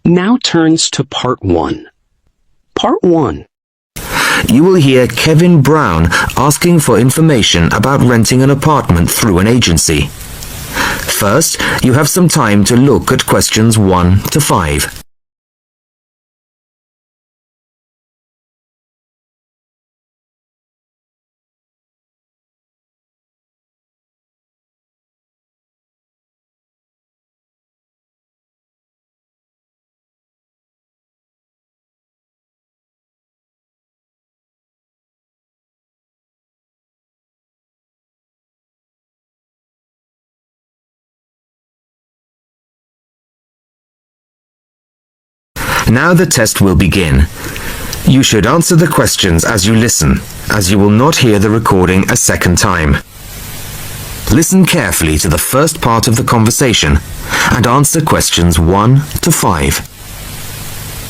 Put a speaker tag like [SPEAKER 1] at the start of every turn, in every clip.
[SPEAKER 1] Now turns to Part 1. Part 1.
[SPEAKER 2] You will hear Kevin Brown asking for information about renting an apartment through an agency. First, you have some time to look at questions 1 to 5. Now the test will begin. You should answer the questions as you listen, as you will not hear the recording a second time. Listen carefully to the first part of the conversation and answer questions 1 to 5.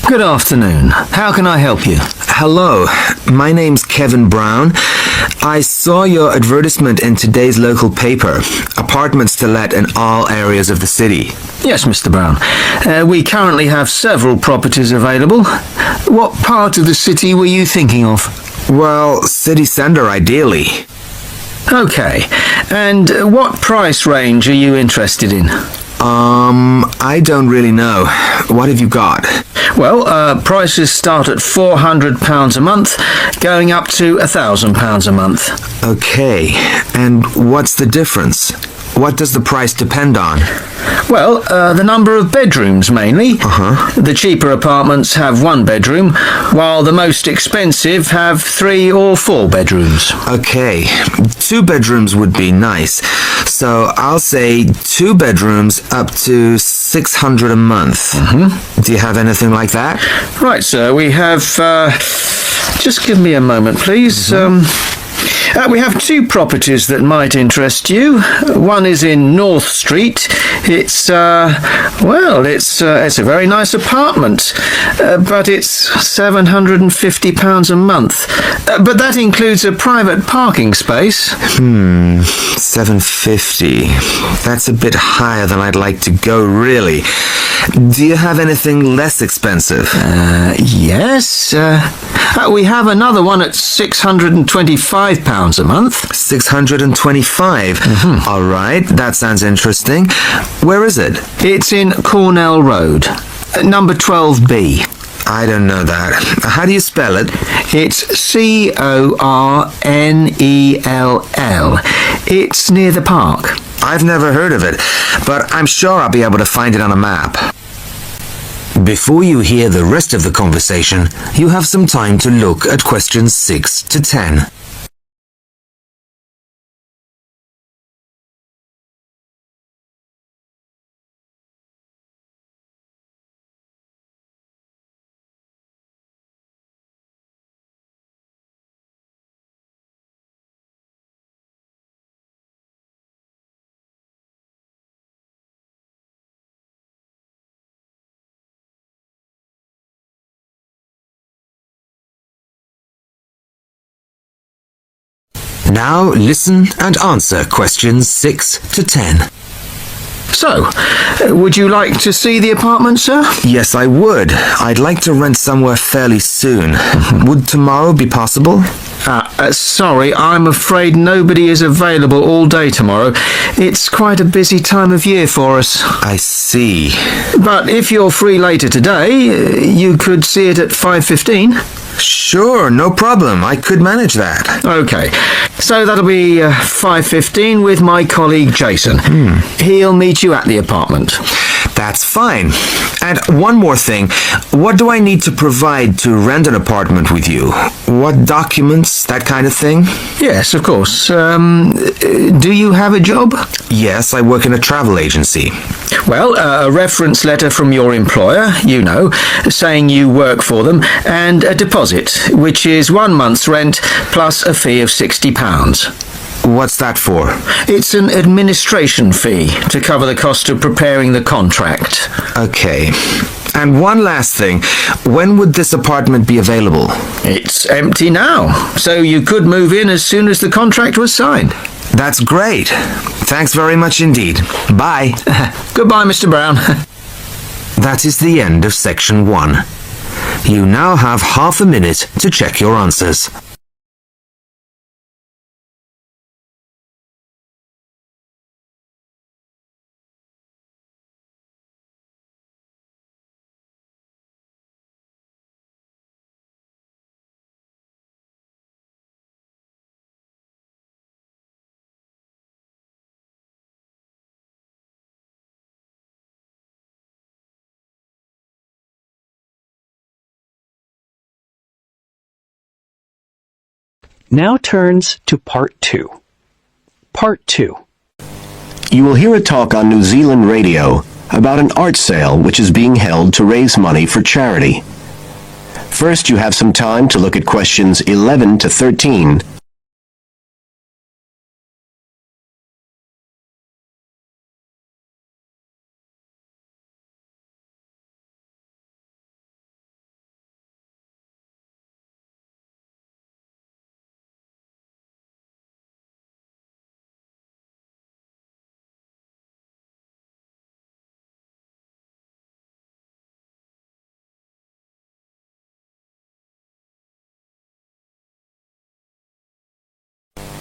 [SPEAKER 3] Good afternoon. How can I help you?
[SPEAKER 2] Hello, my name's Kevin Brown. I saw your advertisement in today's local paper, apartments to let in all areas of the city.
[SPEAKER 3] Yes, Mr. Brown. We currently have several properties available. What part of the city were you thinking of?
[SPEAKER 2] Well, city centre ideally.
[SPEAKER 3] Okay. And what price range are you interested in?
[SPEAKER 2] I don't really know. What have you got?
[SPEAKER 3] Well, prices start at £400 a month, going up to £1,000 a month.
[SPEAKER 2] Okay, and what's the difference? What does the price depend on?
[SPEAKER 3] Well, the number of bedrooms mainly. The cheaper apartments have 1 bedroom, while the most expensive have 3 or 4 bedrooms.
[SPEAKER 2] Okay, 2 bedrooms would be nice. So I'll say 2 bedrooms up to $600 a month. Do you have anything like that?
[SPEAKER 3] Right, sir. We have... just give me a moment, please. We have 2 properties that might interest you. One is in North Street. It's a very nice apartment, but it's £750 a month. But that includes a private parking space.
[SPEAKER 2] $750. That's a bit higher than I'd like to go, really. Do you have anything less expensive?
[SPEAKER 3] Yes. We have another one at £625 a month.
[SPEAKER 2] 625? All right, that sounds interesting. Where is it?
[SPEAKER 3] It's in Cornell Road, number 12B.
[SPEAKER 2] I don't know that. How do you spell it?
[SPEAKER 3] It's Cornell. It's near the park.
[SPEAKER 2] I've never heard of it, but I'm sure I'll be able to find it on a map. Before you hear the rest of the conversation, you have some time to look at questions 6 to 10. Now listen and answer questions 6 to 10.
[SPEAKER 3] So, would you like to see the apartment, sir?
[SPEAKER 2] Yes, I would. I'd like to rent somewhere fairly soon. Would tomorrow be possible?
[SPEAKER 3] Sorry, I'm afraid nobody is available all day tomorrow. It's quite a busy time of year for us.
[SPEAKER 2] I see.
[SPEAKER 3] But if you're free later today, you could see it at 5:15.
[SPEAKER 2] Sure, no problem. I could manage that.
[SPEAKER 3] Okay, so that'll be 5:15 with my colleague Jason. He'll meet you at the apartment.
[SPEAKER 2] That's fine. And one more thing. What do I need to provide to rent an apartment with you? What documents, that kind of thing?
[SPEAKER 3] Yes, of course. Do you have a job?
[SPEAKER 2] Yes, I work in a travel agency.
[SPEAKER 3] Well, a reference letter from your employer, saying you work for them, and a deposit, which is 1 month's rent plus a fee of £60.
[SPEAKER 2] What's that for?
[SPEAKER 3] It's an administration fee to cover the cost of preparing the contract.
[SPEAKER 2] Okay. And one last thing. When would this apartment be available?
[SPEAKER 3] It's empty now, so you could move in as soon as the contract was signed.
[SPEAKER 2] That's great. Thanks very much indeed. Bye.
[SPEAKER 3] Goodbye, Mr. Brown.
[SPEAKER 2] That is the end of section 1. You now have half a minute to check your answers.
[SPEAKER 1] Now turns to Part 2. Part 2.
[SPEAKER 4] You will hear a talk on New Zealand radio about an art sale which is being held to raise money for charity. First, you have some time to look at questions 11 to 13.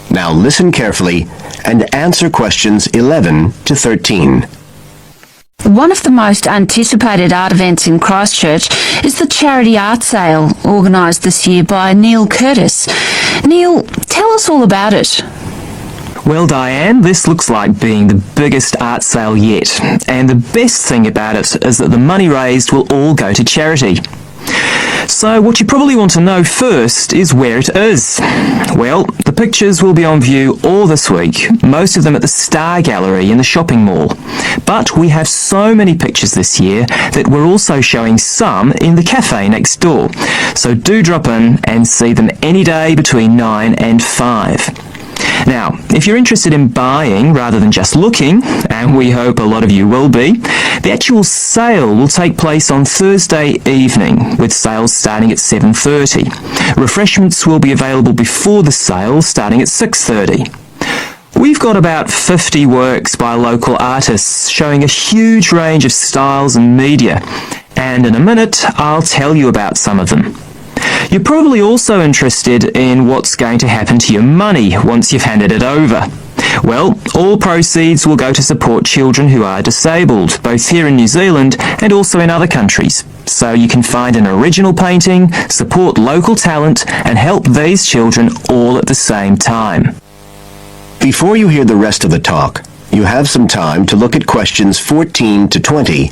[SPEAKER 4] Now listen carefully and answer questions 11 to 13.
[SPEAKER 5] One of the most anticipated art events in Christchurch is the charity art sale organised this year by Neil Curtis. Neil, tell us all about it.
[SPEAKER 6] Well, Diane, this looks like being the biggest art sale yet, and the best thing about it is that the money raised will all go to charity. So what you probably want to know first is where it is. Well, the pictures will be on view all this week, most of them at the Star Gallery in the shopping mall. But we have so many pictures this year that we're also showing some in the cafe next door. So do drop in and see them any day between 9 and 5. Now, if you're interested in buying rather than just looking, and we hope a lot of you will be, the actual sale will take place on Thursday evening, with sales starting at 7:30. Refreshments will be available before the sale, starting at 6:30. We've got about 50 works by local artists, showing a huge range of styles and media, and in a minute I'll tell you about some of them. You're probably also interested in what's going to happen to your money once you've handed it over. Well, all proceeds will go to support children who are disabled, both here in New Zealand and also in other countries. So you can find an original painting, support local talent, and help these children all at the same time.
[SPEAKER 4] Before you hear the rest of the talk, you have some time to look at questions 14 to 20.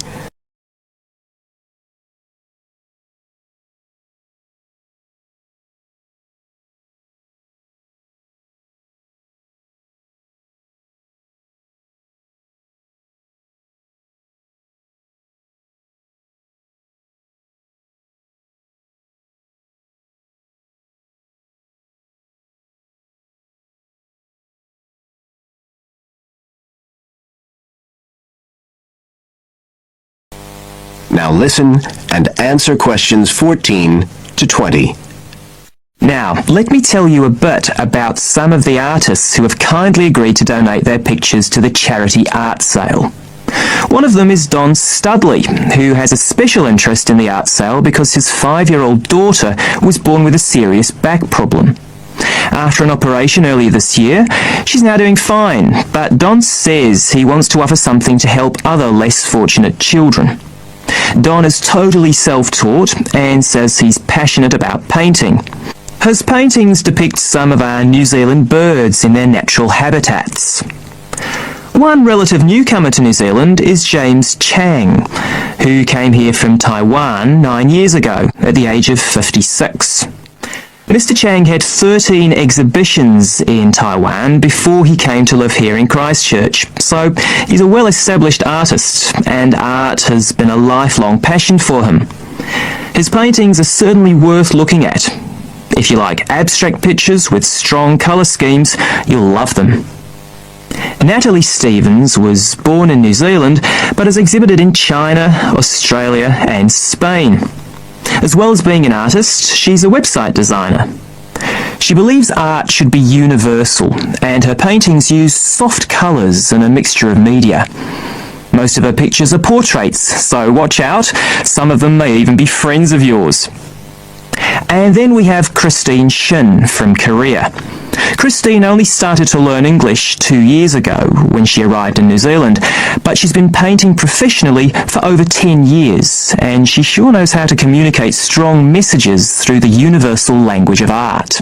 [SPEAKER 4] Now listen and answer questions 14 to 20.
[SPEAKER 6] Now, let me tell you a bit about some of the artists who have kindly agreed to donate their pictures to the charity art sale. One of them is Don Studley, who has a special interest in the art sale because his 5-year-old daughter was born with a serious back problem. After an operation earlier this year, she's now doing fine, but Don says he wants to offer something to help other less fortunate children. Don is totally self-taught and says he's passionate about painting. His paintings depict some of our New Zealand birds in their natural habitats. One relative newcomer to New Zealand is James Chang, who came here from Taiwan 9 years ago at the age of 56. Mr. Chang had 13 exhibitions in Taiwan before he came to live here in Christchurch, so he's a well-established artist, and art has been a lifelong passion for him. His paintings are certainly worth looking at. If you like abstract pictures with strong colour schemes, you'll love them. Natalie Stevens was born in New Zealand, but has exhibited in China, Australia and Spain. As well as being an artist, she's a website designer. She believes art should be universal, and her paintings use soft colours and a mixture of media. Most of her pictures are portraits, so watch out. Some of them may even be friends of yours. And then we have Christine Shin from Korea. Christine only started to learn English 2 years ago when she arrived in New Zealand, but she's been painting professionally for over 10 years, and she sure knows how to communicate strong messages through the universal language of art.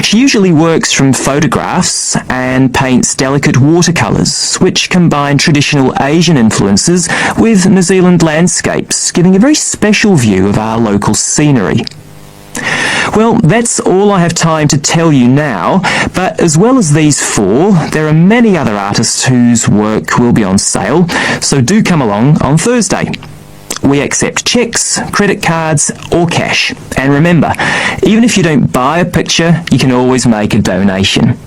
[SPEAKER 6] She usually works from photographs and paints delicate watercolours, which combine traditional Asian influences with New Zealand landscapes, giving a very special view of our local scenery. Well, that's all I have time to tell you now, but as well as these 4, there are many other artists whose work will be on sale, so do come along on Thursday. We accept cheques, credit cards or cash. And remember, even if you don't buy a picture, you can always make a donation.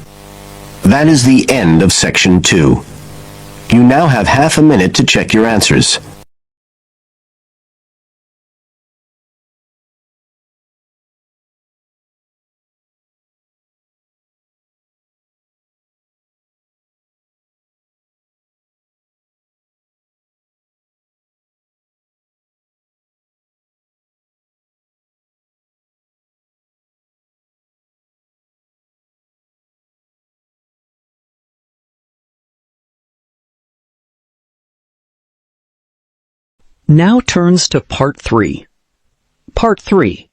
[SPEAKER 4] That is the end of Section 2. You now have half a minute to check your answers.
[SPEAKER 1] Now turns to Part 3. Part 3.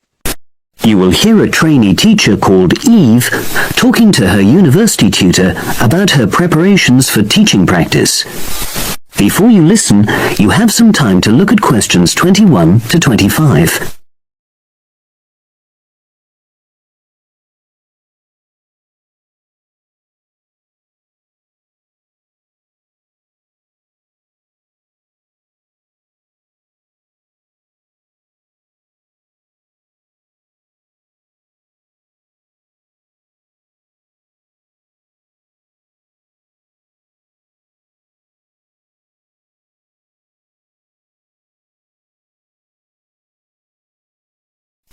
[SPEAKER 7] You will hear a trainee teacher called Eve talking to her university tutor about her preparations for teaching practice. Before you listen, you have some time to look at questions 21 to 25.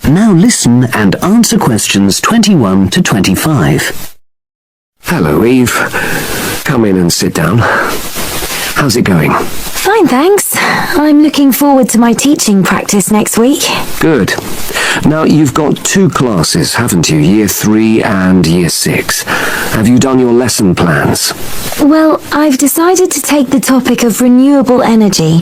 [SPEAKER 7] Now listen and answer questions 21 to 25.
[SPEAKER 8] Hello, Eve. Come in and sit down. How's it going?
[SPEAKER 9] Fine, thanks. I'm looking forward to my teaching practice next week.
[SPEAKER 8] Good. Now, you've got 2 classes, haven't you? Year 3 and Year 6. Have you done your lesson plans?
[SPEAKER 9] Well, I've decided to take the topic of renewable energy.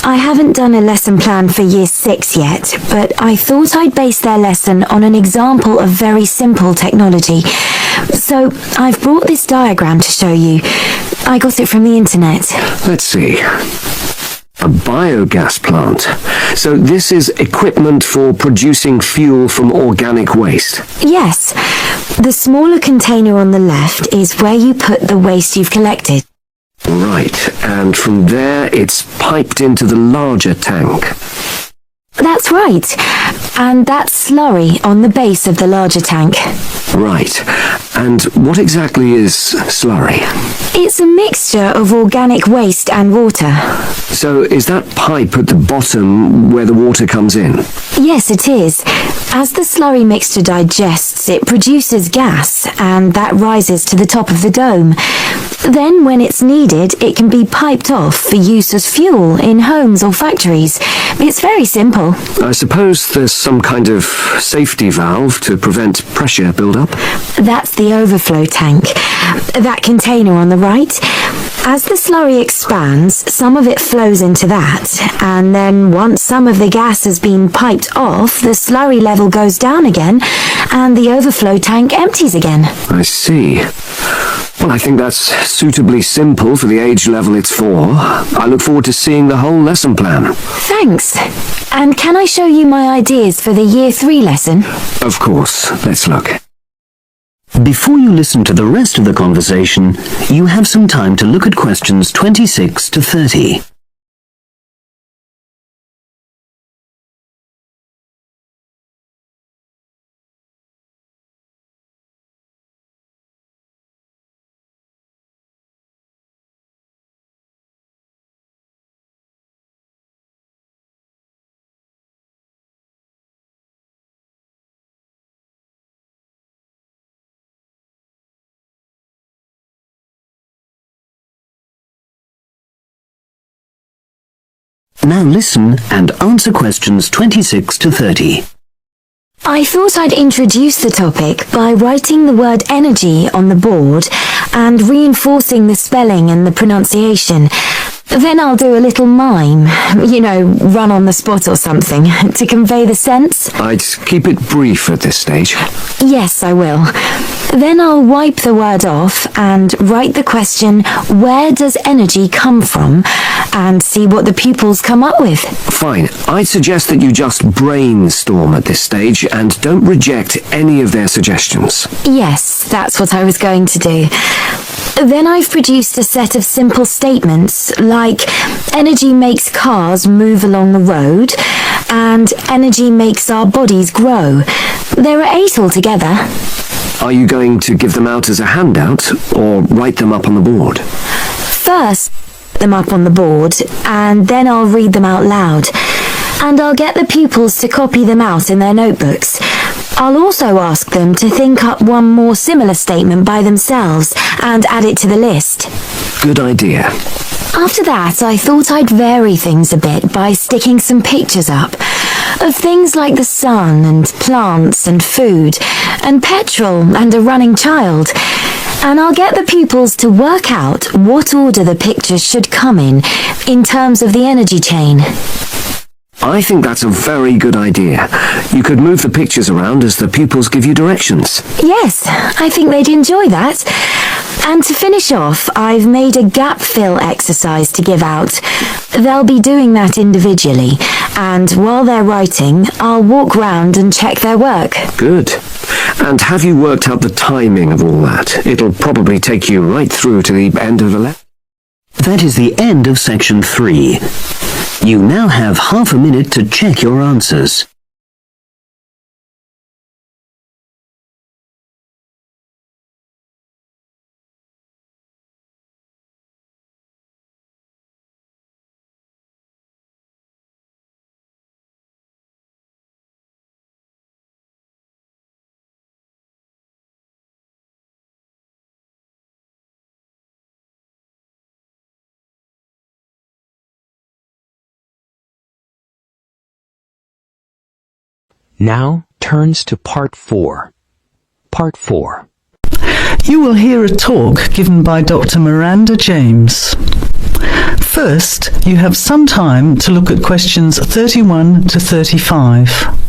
[SPEAKER 9] I haven't done a lesson plan for Year 6 yet, but I thought I'd base their lesson on an example of very simple technology. So, I've brought this diagram to show you. I got it from the internet.
[SPEAKER 8] Let's see. A biogas plant. So this is equipment for producing fuel from organic waste.
[SPEAKER 9] Yes. The smaller container on the left is where you put the waste you've collected.
[SPEAKER 8] Right, and from there it's piped into the larger tank.
[SPEAKER 9] That's right. And that's slurry on the base of the larger tank.
[SPEAKER 8] Right. And what exactly is slurry?
[SPEAKER 9] It's a mixture of organic waste and water.
[SPEAKER 8] So is that pipe at the bottom where the water comes in?
[SPEAKER 9] Yes, it is. As the slurry mixture digests, it produces gas, and that rises to the top of the dome. Then, when it's needed, it can be piped off for use as fuel in homes or factories. It's very simple.
[SPEAKER 8] I suppose there's some kind of safety valve to prevent pressure build-up?
[SPEAKER 9] That's the overflow tank. That container on the right. As the slurry expands, some of it flows into that, and then once some of the gas has been piped off, the slurry level goes down again, and the overflow tank empties again.
[SPEAKER 8] I see. Well, I think that's suitably simple for the age level it's for. I look forward to seeing the whole lesson plan.
[SPEAKER 9] Thanks. And can I show you my ideas for the Year 3 lesson?
[SPEAKER 8] Of course. Let's look.
[SPEAKER 7] Before you listen to the rest of the conversation, you have some time to look at questions 26 to 30. Now listen and answer questions 26 to 30.
[SPEAKER 9] I thought I'd introduce the topic by writing the word energy on the board and reinforcing the spelling and the pronunciation. Then I'll do a little mime, run on the spot or something, to convey the sense.
[SPEAKER 8] I'd keep it brief at this stage.
[SPEAKER 9] Yes, I will. Then I'll wipe the word off and write the question, where does energy come from? And see what the pupils come up with.
[SPEAKER 8] Fine. I'd suggest that you just brainstorm at this stage and don't reject any of their suggestions.
[SPEAKER 9] Yes, that's what I was going to do. Then I've produced a set of simple statements like energy makes cars move along the road and energy makes our bodies grow. There are 8 altogether.
[SPEAKER 8] Are you going to give them out as a handout or write them up on the board?
[SPEAKER 9] First, them up on the board and then I'll read them out loud. And I'll get the pupils to copy them out in their notebooks. I'll also ask them to think up one more similar statement by themselves and add it to the list.
[SPEAKER 8] Good idea.
[SPEAKER 9] After that, I thought I'd vary things a bit by sticking some pictures up of things like the sun and plants and food and petrol and a running child. And I'll get the pupils to work out what order the pictures should come in terms of the energy chain.
[SPEAKER 8] I think that's a very good idea. You could move the pictures around as the pupils give you directions.
[SPEAKER 9] Yes, I think they'd enjoy that. And to finish off, I've made a gap fill exercise to give out. They'll be doing that individually, and while they're writing, I'll walk round and check their work.
[SPEAKER 8] Good. And have you worked out the timing of all that? It'll probably take you right through to the end of the lesson.
[SPEAKER 7] That is the end of section 3. You now have half a minute to check your answers.
[SPEAKER 1] Now turns to Part 4. Part 4.
[SPEAKER 10] You will hear a talk given by Dr. Miranda James. First, you have some time to look at questions 31 to 35.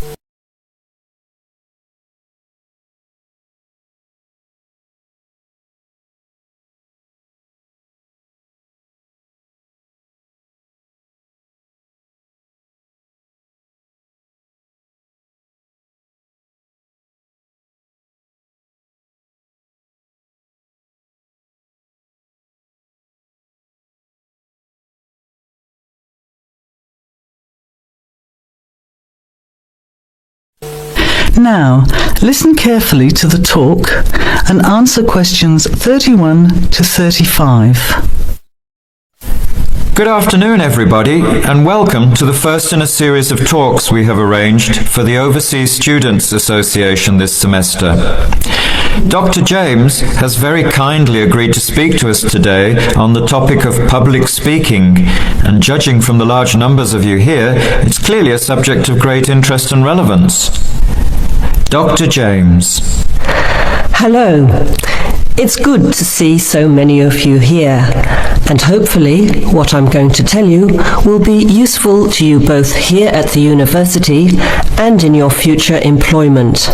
[SPEAKER 10] Now, listen carefully to the talk and answer questions 31 to 35.
[SPEAKER 11] Good afternoon, everybody, and welcome to the first in a series of talks we have arranged for the Overseas Students Association this semester. Dr. James has very kindly agreed to speak to us today on the topic of public speaking, and judging from the large numbers of you here, it's clearly a subject of great interest and relevance. Dr. James.
[SPEAKER 12] Hello. It's good to see so many of you here, and hopefully what I'm going to tell you will be useful to you both here at the university and in your future employment.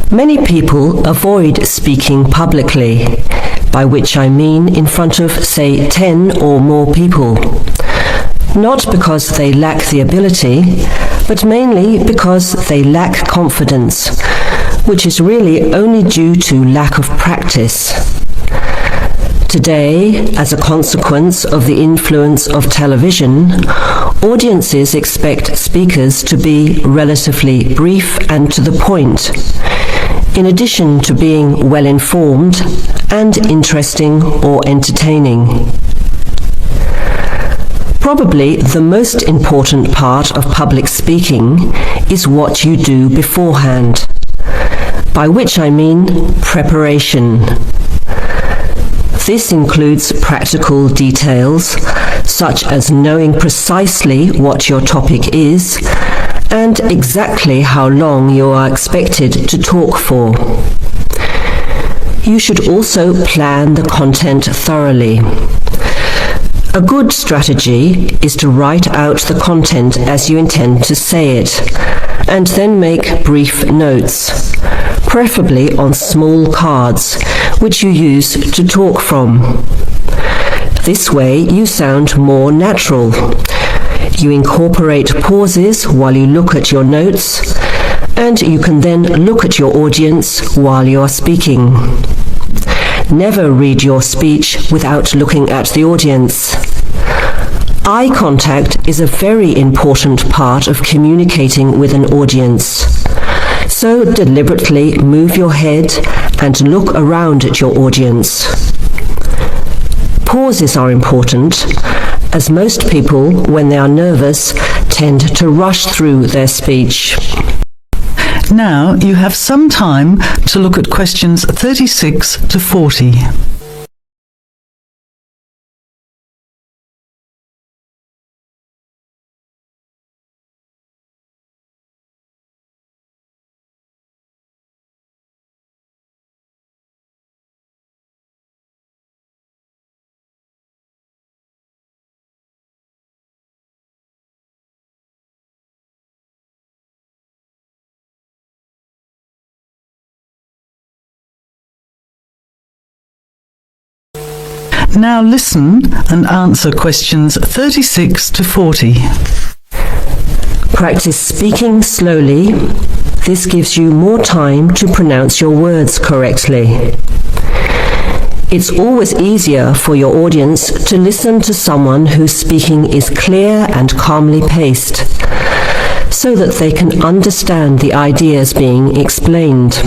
[SPEAKER 12] Many people avoid speaking publicly, by which I mean in front of, say, 10 or more people. Not because they lack the ability, but mainly because they lack confidence, which is really only due to lack of practice. Today, as a consequence of the influence of television, audiences expect speakers to be relatively brief and to the point, in addition to being well-informed and interesting or entertaining. Probably the most important part of public speaking is what you do beforehand, by which I mean preparation. This includes practical details, such as knowing precisely what your topic is and exactly how long you are expected to talk for. You should also plan the content thoroughly. A good strategy is to write out the content as you intend to say it, and then make brief notes, preferably on small cards, which you use to talk from. This way you sound more natural. You incorporate pauses while you look at your notes, and you can then look at your audience while you are speaking. Never read your speech without looking at the audience. Eye contact is a very important part of communicating with an audience. So deliberately move your head and look around at your audience. Pauses are important, as most people, when they are nervous, tend to rush through their speech.
[SPEAKER 10] Now you have some time to look at questions 36 to 40. Now listen and answer questions 36 to 40.
[SPEAKER 12] Practice speaking slowly. This gives you more time to pronounce your words correctly. It's always easier for your audience to listen to someone whose speaking is clear and calmly paced, so that they can understand the ideas being explained.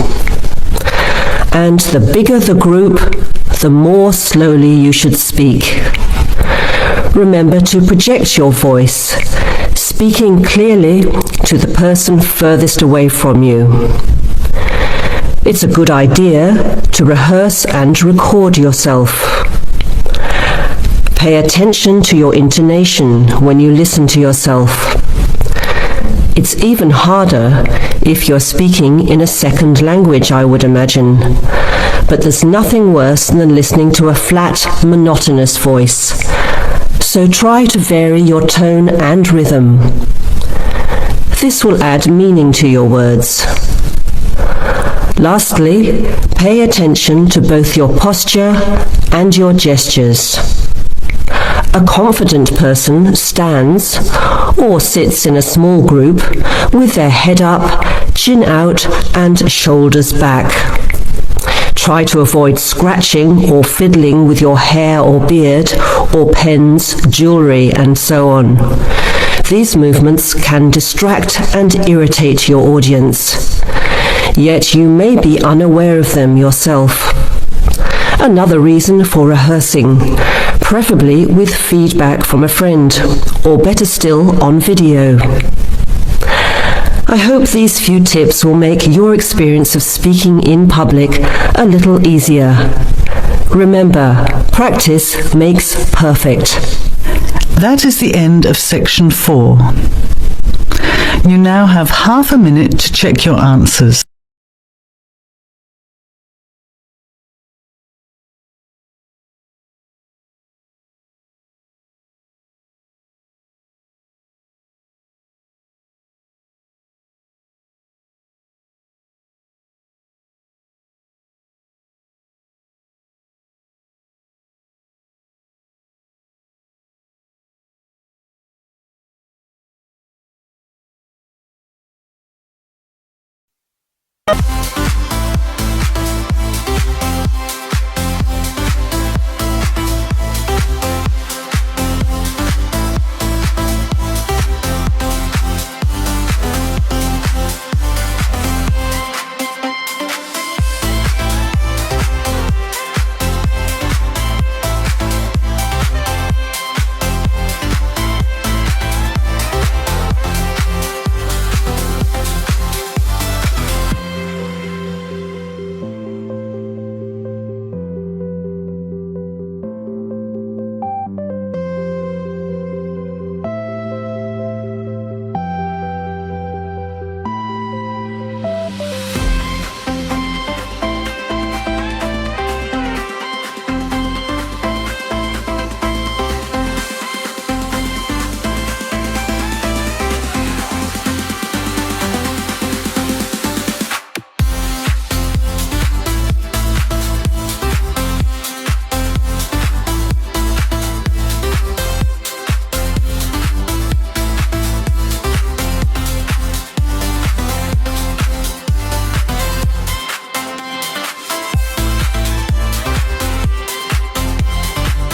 [SPEAKER 12] And the bigger the group, the more slowly you should speak. Remember to project your voice, speaking clearly to the person furthest away from you. It's a good idea to rehearse and record yourself. Pay attention to your intonation when you listen to yourself. It's even harder if you're speaking in a second language, I would imagine. But there's nothing worse than listening to a flat, monotonous voice. So try to vary your tone and rhythm. This will add meaning to your words. Lastly, pay attention to both your posture and your gestures. A confident person stands or sits in a small group with their head up, chin out, and shoulders back. Try to avoid scratching or fiddling with your hair or beard, or pens, jewellery, and so on. These movements can distract and irritate your audience, yet you may be unaware of them yourself. Another reason for rehearsing, preferably with feedback from a friend, or better still, on video. I hope these few tips will make your experience of speaking in public a little easier. Remember, practice makes perfect.
[SPEAKER 10] That is the end of section 4. You now have half a minute to check your answers.